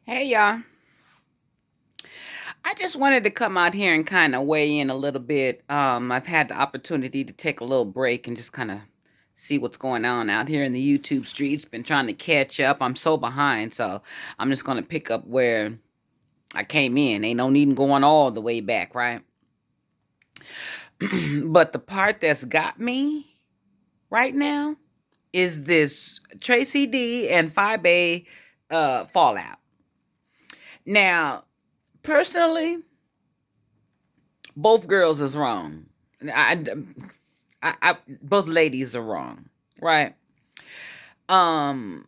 Hey y'all. I just wanted to come out here and kind of weigh in a little bit. I've had the opportunity to take a little break and just kind of see what's going on out here in the YouTube streets. Been trying to catch up. I'm so behind, so I'm just gonna pick up where I came in. Ain't no need in going all the way back, right? But the part that's got me right now is this Tracy D and Fye fallout. Now, personally, both girls is wrong. I, both ladies are wrong, right? Um,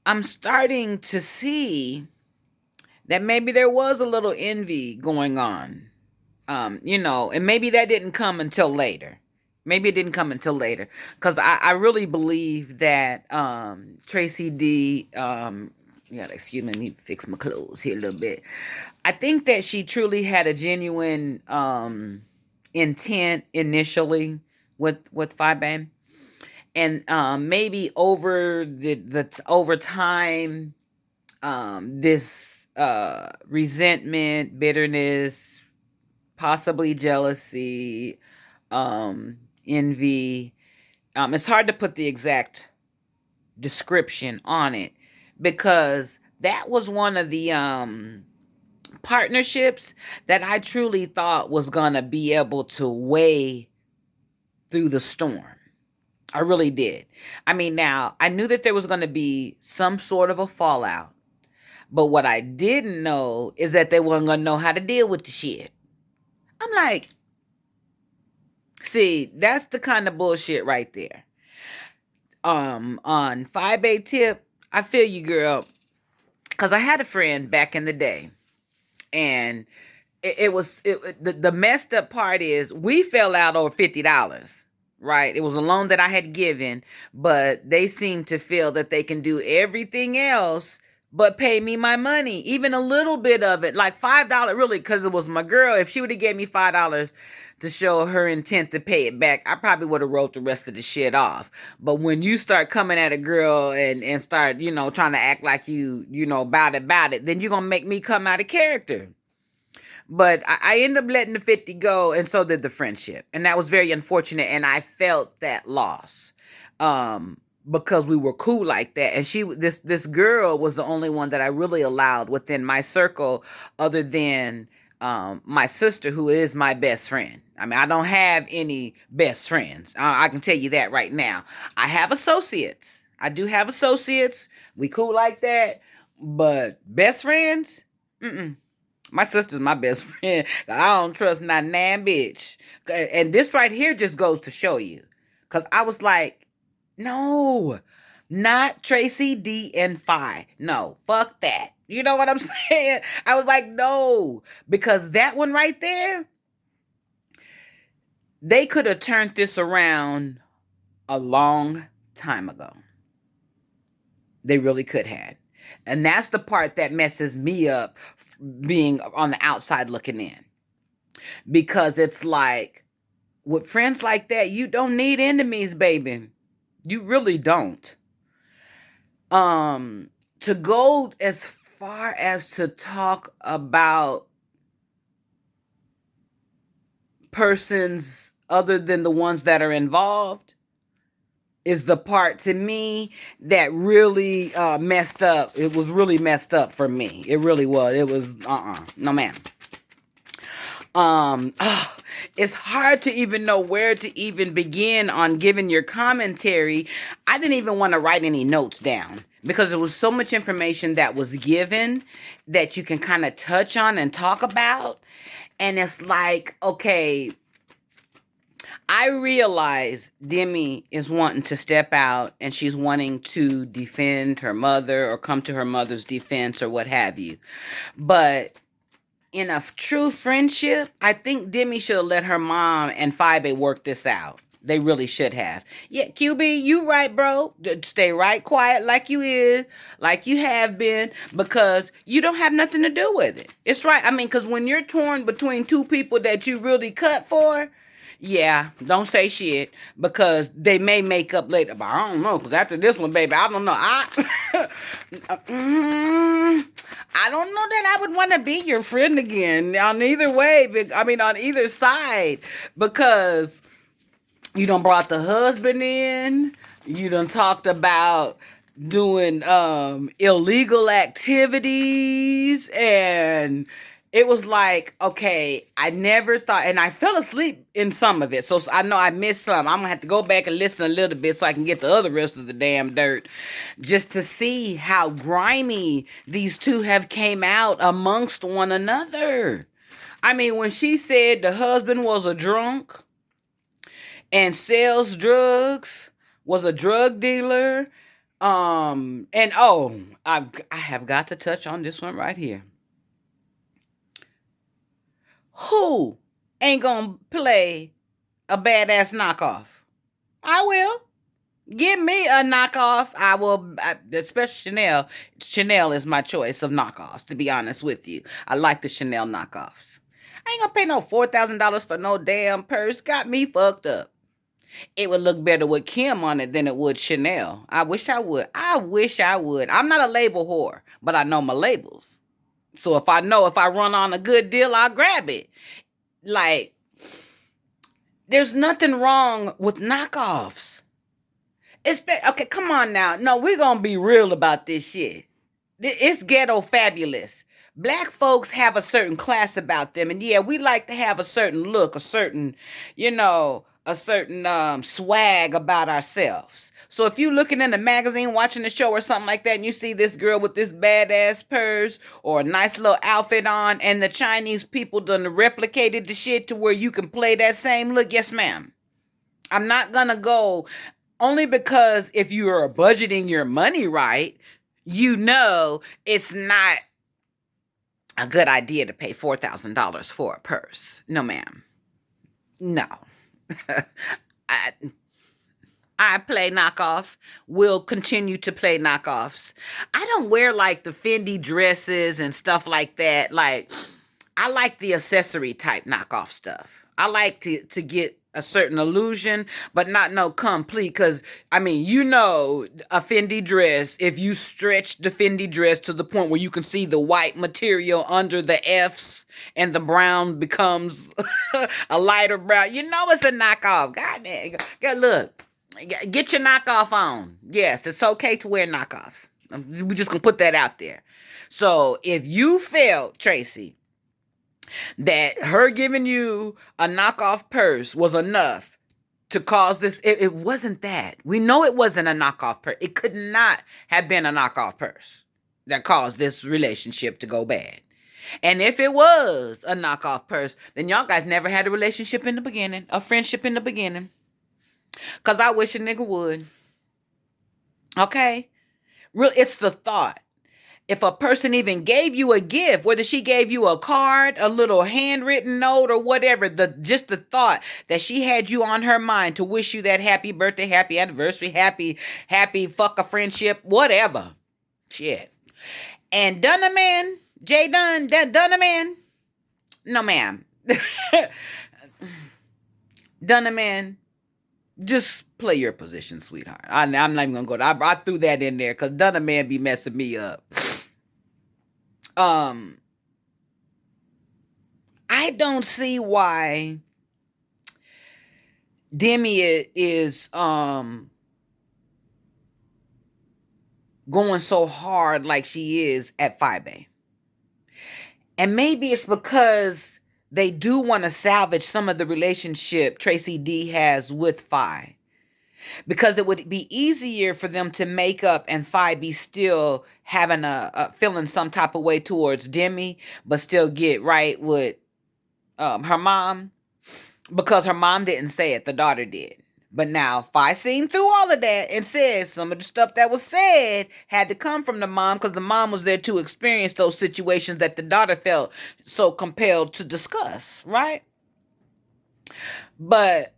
I'm starting to see that maybe there was a little envy going on. And maybe that didn't come until later. Maybe it didn't come until later, because I really believe that Tracy D. Yeah, excuse me, let me fix my clothes here a little bit. I think that she truly had a genuine intent initially with Fibe, and maybe over time, this resentment, bitterness, possibly jealousy, envy. It's hard to put the exact description on it, because that was one of the partnerships that I truly thought was going to be able to weigh through the storm. I really did. I mean, now I knew that there was going to be some sort of a fallout, but what I didn't know is that they weren't going to know how to deal with the shit. I'm like, see, that's the kind of bullshit right there. On 5A tip, I feel you, girl, because I had a friend back in the day, and the messed up part is we fell out over $50. Right, it was a loan that I had given, but they seem to feel that they can do everything else but pay me my money, even a little bit of it, like $5, really, because it was my girl. If she would have gave me $5 to show her intent to pay it back, I probably would have wrote the rest of the shit off. But when you start coming at a girl and start, trying to act like about it, then you're gonna make me come out of character. But I ended up letting the 50 go, and so did the friendship. And that was very unfortunate, and I felt that loss. Because we were cool like that. And this girl was the only one that I really allowed within my circle, other than my sister, who is my best friend. I mean, I don't have any best friends. I can tell you that right now. I have associates. I do have associates. We cool like that. But best friends? Mm-mm. My sister's my best friend. I don't trust not nan bitch. And this right here just goes to show you. Because I was like, no, not Tracy D and Fye. No, fuck that. You know what I'm saying? I was like, no. Because that one right there, they could have turned this around a long time ago. They really could have. And that's the part that messes me up, being on the outside looking in. Because it's like, with friends like that, you don't need enemies, baby. You really don't. Um, to go as far as to talk about persons other than the ones that are involved is the part to me that really messed up. It was really messed up for me. It really was. It was no ma'am. Oh, it's hard to even know where to even begin on giving your commentary. I didn't even want to write any notes down, because there was so much information that was given that you can kind of touch on and talk about. And it's like, okay, I realize Demi is wanting to step out, and she's wanting to defend her mother or come to her mother's defense or what have you. But in a true friendship, I think Demi should have let her mom and Fibe work this out. They really should have. Yeah, QB, you right, bro. Stay right quiet like you is, like you have been, because you don't have nothing to do with it. It's right. I mean, because when you're torn between two people that you really cut for, Yeah, don't say shit because they may make up later. But I don't know because after this one, baby, I don't know. I don't know that I would want to be your friend again on either way. I mean, on either side because you done brought the husband in. You done talked about doing illegal activities and it was like, okay, I never thought, and I fell asleep in some of it. So I know I missed some. I'm gonna have to go back and listen a little bit so I can get the other rest of the damn dirt, just to see how grimy these two have came out amongst one another. I mean, when she said the husband was a drunk and sells drugs, was a drug dealer, and oh, I have got to touch on this one right here. Who ain't gonna play a badass knockoff? I will. Give me a knockoff. I will, especially Chanel. Chanel is my choice of knockoffs, to be honest with you. I like the Chanel knockoffs. I ain't gonna pay no $4,000 for no damn purse. Got me fucked up. It would look better with Kim on it than it would Chanel. I wish I would. I wish I would. I'm not a label whore, but I know my labels. So if I know if I run on a good deal, I'll grab it. Like, there's nothing wrong with knockoffs. Okay, come on now. No, we're gonna be real about this shit. It's ghetto fabulous. Black folks have a certain class about them, and yeah, we like to have a certain look, a certain, a certain swag about ourselves. So if you looking in the magazine, watching the show or something like that, and you see this girl with this badass purse or a nice little outfit on, and the Chinese people done replicated the shit to where you can play that same look, yes, ma'am. I'm not gonna go only because if you are budgeting your money right, it's not a good idea to pay $4,000 for a purse. No, ma'am. No. I, I play knockoffs, will continue to play knockoffs. I don't wear like the Fendi dresses and stuff like that. Like, I like the accessory type knockoff stuff. I like to get a certain illusion, but not no complete. Because I mean, a Fendi dress. If you stretch the Fendi dress to the point where you can see the white material under the F's and the brown becomes a lighter brown, it's a knockoff. God damn, look, get your knockoff on. Yes, it's okay to wear knockoffs. We're just gonna put that out there. So if you felt, Tracy, that her giving you a knockoff purse was enough to cause this, it wasn't that. We know it wasn't a knockoff purse. It could not have been a knockoff purse that caused this relationship to go bad. And if it was a knockoff purse, then y'all guys never had a relationship in the beginning, a friendship in the beginning. Because I wish a nigga would. Okay? It's the thought. If a person even gave you a gift, whether she gave you a card, a little handwritten note, or whatever, just the thought that she had you on her mind to wish you that happy birthday, happy anniversary, happy fuck a friendship, whatever. Shit. And Dunna man, J Dunna man, no ma'am. Dunna man, just play your position, sweetheart. I'm not even gonna go there. I threw that in there because Dunna man be messing me up. I don't see why Demi is going so hard like she is at Fye. And maybe it's because they do want to salvage some of the relationship Tracey D has with Fye. Because it would be easier for them to make up and Fye be still having feeling some type of way towards Demi, but still get right with her mom, because her mom didn't say it, the daughter did. But now Fye seen through all of that and says some of the stuff that was said had to come from the mom because the mom was there to experience those situations that the daughter felt so compelled to discuss, right? But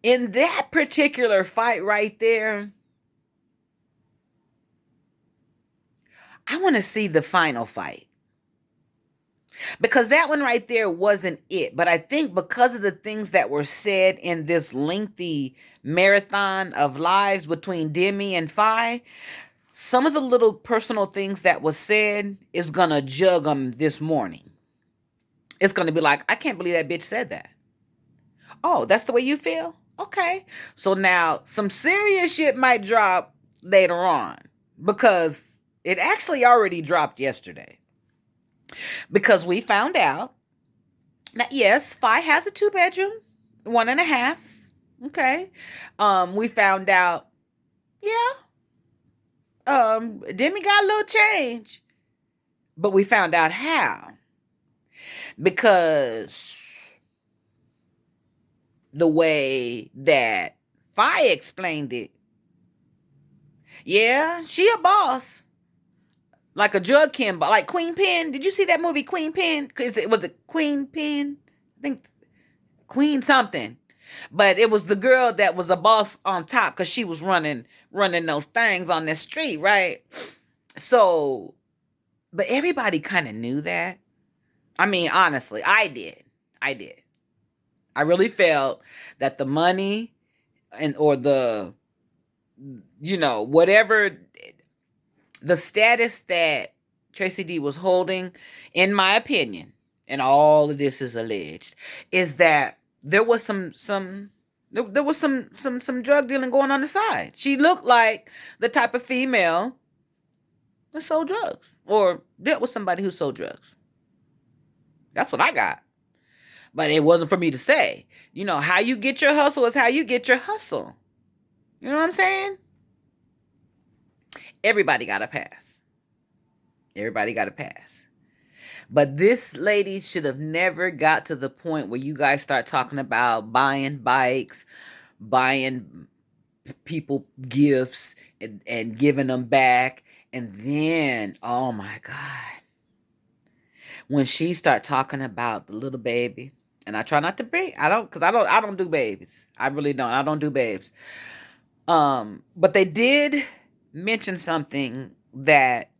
in that particular fight right there, I want to see the final fight. Because that one right there wasn't it. But I think because of the things that were said in this lengthy marathon of lives between Demi and Fye, some of the little personal things that was said is gonna jug them this morning. It's gonna be like, I can't believe that bitch said that. Oh, that's the way you feel? Okay. So now some serious shit might drop later on because it actually already dropped yesterday. Because we found out that yes, Fi has a 2 bedroom, 1.5. Okay. We found out, yeah, Demi got a little change. But we found out how. Because the way that Fi explained it, yeah, she a boss. Like a drug kin, like Queen Pen. Did you see that movie Queen Pen? Cause it was a Queen Pen. I think Queen something. But it was the girl that was a boss on top because she was running those things on the street, right? So, but everybody kind of knew that. I mean, honestly, I did. I did. I really felt that the money and or the whatever the status that Tracy D was holding, in my opinion, and all of this is alleged, is that there was there was some drug dealing going on the side. She looked like the type of female that sold drugs or dealt with somebody who sold drugs. That's what I got. But it wasn't for me to say. How you get your hustle is how you get your hustle. You know what I'm saying? Everybody got a pass. Everybody got a pass. But this lady should have never got to the point where you guys start talking about buying bikes, buying people gifts, and giving them back. And then, oh my God, when she start talking about the little baby, and I try not to bring, because I don't do babies. I really don't. I don't do babes. But they did mention something that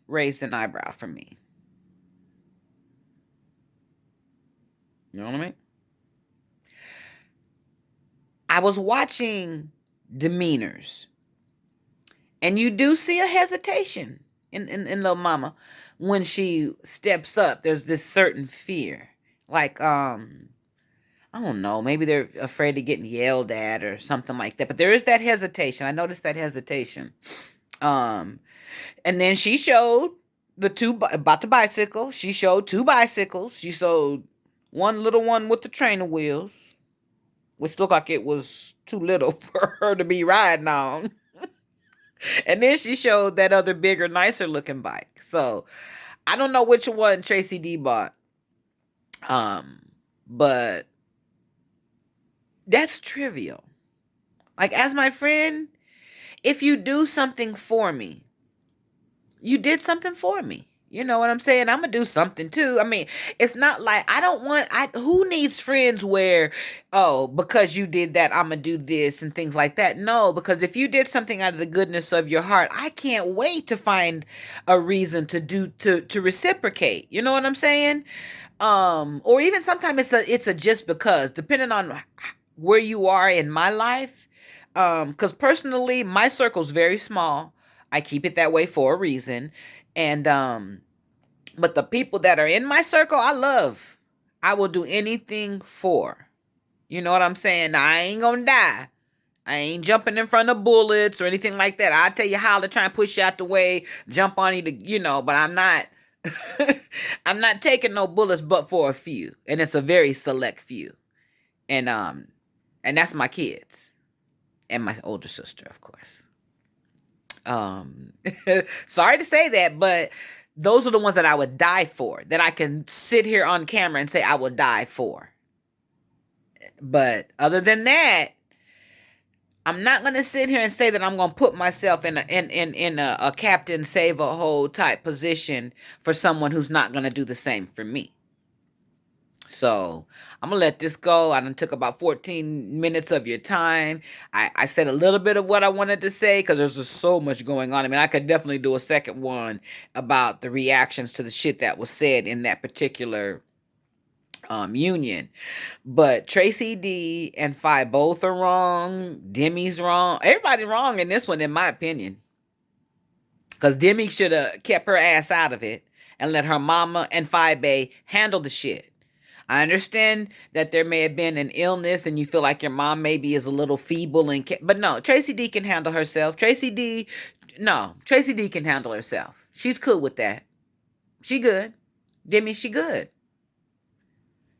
raised an eyebrow for me. You know what I mean? I was watching demeanors, and you do see a hesitation in little mama when she steps up. There's this certain fear, like I don't know, maybe they're afraid of getting yelled at or something like that. But there is that hesitation. I noticed that hesitation. Um, and then she showed about the bicycle. She showed 2 bicycles. She showed one little one with the trainer wheels, which looked like it was too little for her to be riding on. And then she showed that other bigger, nicer looking bike. So I don't know which one Tracy D bought. But that's trivial. Like, as my friend, if you do something for me, you did something for me. You know what I'm saying? I'm gonna do something too. I mean, it's not like who needs friends where, oh, because you did that, I'm gonna do this and things like that. No, because if you did something out of the goodness of your heart, I can't wait to find a reason to reciprocate. You know what I'm saying? Or even sometimes it's a just because, depending on where you are in my life. Because personally, my circle's very small. I keep it that way for a reason. And but the people that are in my circle, I love. I will do anything for. You know what I'm saying? Now, I ain't gonna die. I ain't jumping in front of bullets or anything like that. I'll tell you how to try and push you out the way, jump on you but I'm not I'm not taking no bullets but for a few. And it's a very select few. And that's my kids. And my older sister, of course. Sorry to say that, but those are the ones that I would die for, that I can sit here on camera and say I will die for. But other than that, I'm not gonna sit here and say that I'm gonna put myself in a captain save a whole type position for someone who's not gonna do the same for me. So I'm gonna let this go. I done took about 14 minutes of your time. I said a little bit of what I wanted to say because there's just so much going on. I mean, I could definitely do a second one about the reactions to the shit that was said in that particular union. But Tracy D and Fye both are wrong. Demi's wrong. Everybody wrong in this one, in my opinion. Because Demi should have kept her ass out of it and let her mama and Phi Bay handle the shit. I understand that there may have been an illness and you feel like your mom maybe is a little feeble but no, Tracy D can handle herself. Tracy D can handle herself. She's cool with that. She good. Demi, she good.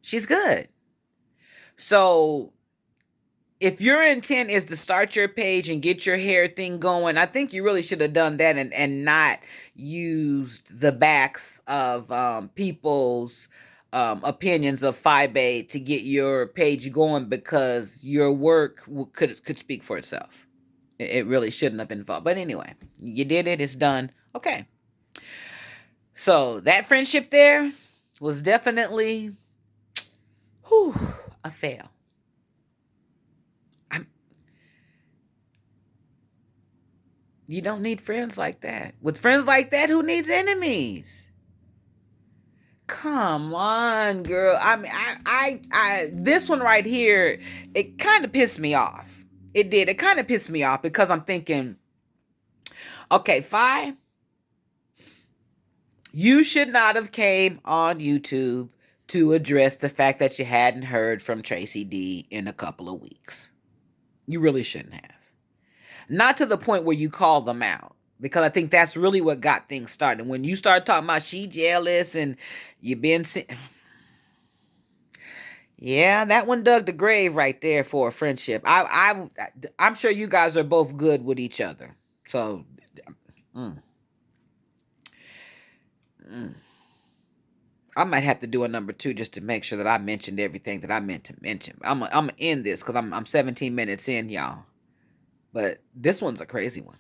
She's good. So if your intent is to start your page and get your hair thing going, I think you really should have done that and not used the backs of people's opinions of Fibe to get your page going, because your work could speak for itself. It really shouldn't have involved. But anyway, you did it. It's done. Okay. So that friendship there was definitely a fail. You don't need friends like that. With friends like that, who needs enemies? Come on, girl. I mean, this one right here, it kind of pissed me off. It did. It kind of pissed me off because I'm thinking, okay, fine. You should not have came on YouTube to address the fact that you hadn't heard from Tracy D in a couple of weeks. You really shouldn't have. Not to the point where you call them out, because I think that's really what got things started. When you start talking about she jealous and you've been yeah, that one dug the grave right there for a friendship. I'm sure you guys are both good with each other. So I might have to do a number 2 just to make sure that I mentioned everything that I meant to mention. I'm gonna end this because I'm 17 minutes in, y'all. But this one's a crazy one.